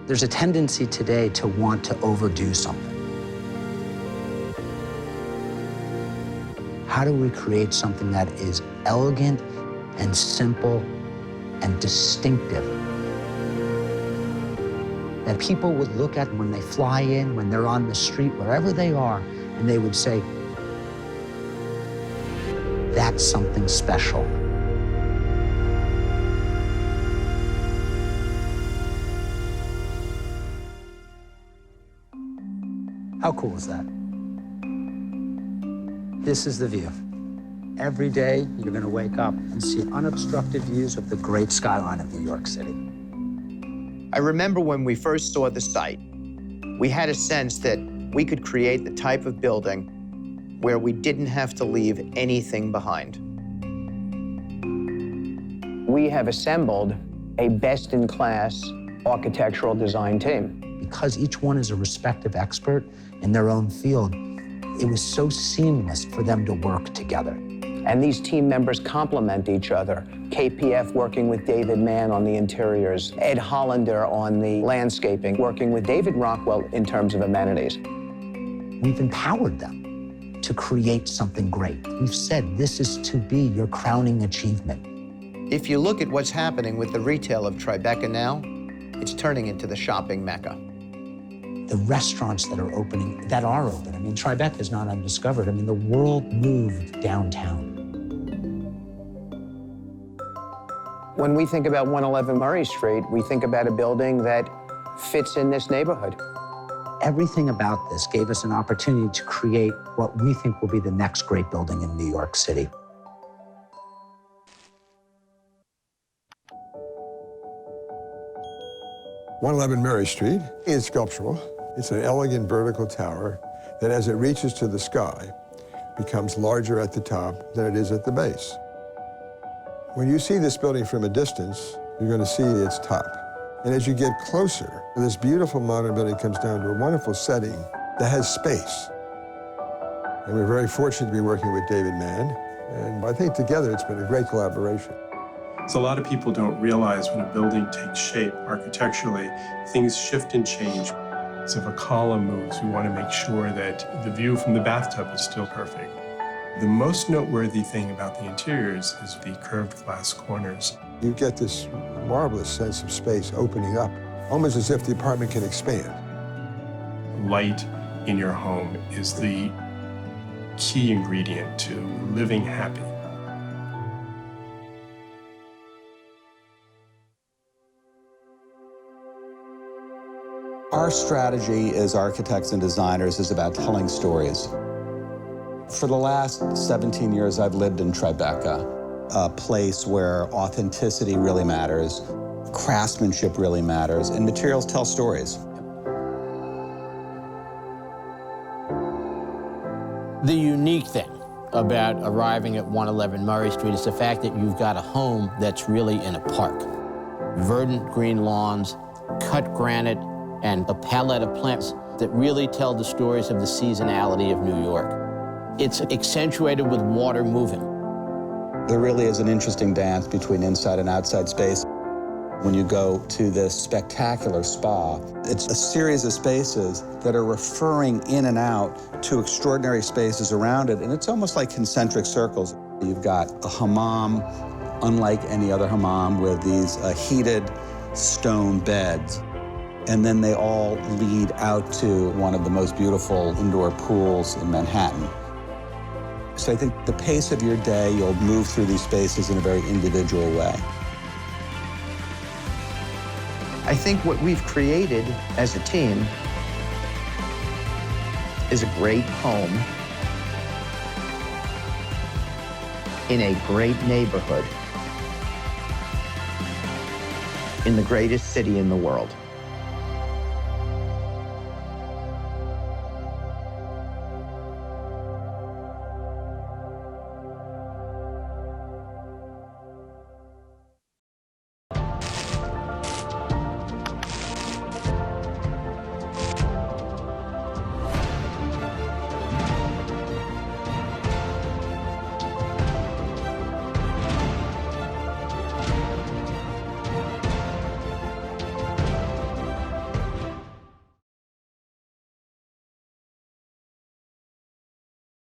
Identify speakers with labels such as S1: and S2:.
S1: There's a tendency today to want to overdo something. How do we create something that is elegant and simple and distinctive, that people would look at when they fly in, when they're on the street, wherever they are, and they would say, that's something special. How cool is that? This is the view. Every day, you're gonna wake up and see unobstructed views of the great skyline of New York City.
S2: I remember when we first saw the site, we had a sense that we could create the type of building where we didn't have to leave anything behind. We have assembled a best-in-class architectural design team.
S1: Because each one is a respective expert in their own field, it was so seamless for them to work together.
S2: And these team members complement each other. KPF working with David Mann on the interiors, Ed Hollander on the landscaping, working with David Rockwell in terms of amenities.
S1: We've empowered them to create something great. We've said this is to be your crowning achievement.
S2: If you look at what's happening with the retail of Tribeca now, it's turning into the shopping mecca.
S1: The restaurants that are opening, I mean, Tribeca is not undiscovered. I mean, the world moved downtown.
S2: When we think about 111 Murray Street, we think about a building that fits in this neighborhood.
S1: Everything about this gave us an opportunity to create what we think will be the next great building in New York City.
S3: "111 Murray Street" is sculptural. It's an elegant vertical tower that, as it reaches to the sky, becomes larger at the top than it is at the base. When you see this building from a distance, you're going to see its top. And as you get closer, this beautiful modern building comes down to a wonderful setting that has space. And we're very fortunate to be working with David Mann. And I think together it's been a great collaboration.
S4: So a lot of people don't realize when a building takes shape architecturally, things shift and change. So if a column moves, we want to make sure that the view from the bathtub is still perfect. The most noteworthy thing about the interiors is the curved glass corners.
S3: You get this marvelous sense of space opening up, almost as if the apartment can expand.
S4: Light in your home is the key ingredient to living happy.
S5: Our strategy as architects and designers is about telling stories. For the last 17 years, I've lived in Tribeca, a place where authenticity really matters, craftsmanship really matters, and materials tell stories.
S6: The unique thing about arriving at 111 Murray Street is the fact that you've got a home that's really in a park. Verdant green lawns, cut granite, and a palette of plants that really tell the stories of the seasonality of New York. It's accentuated with water moving.
S5: There really is an interesting dance between inside and outside space. When you go to this spectacular spa, it's a series of spaces that are referring in and out to extraordinary spaces around it, and it's almost like concentric circles. You've got a hammam, unlike any other hammam, with these heated stone beds. And then they all lead out to one of the most beautiful indoor pools in Manhattan. So I think the pace of your day, you'll move through these spaces in a very individual way.
S2: I think what we've created as a team is a great home in a great neighborhood in the greatest city in the world.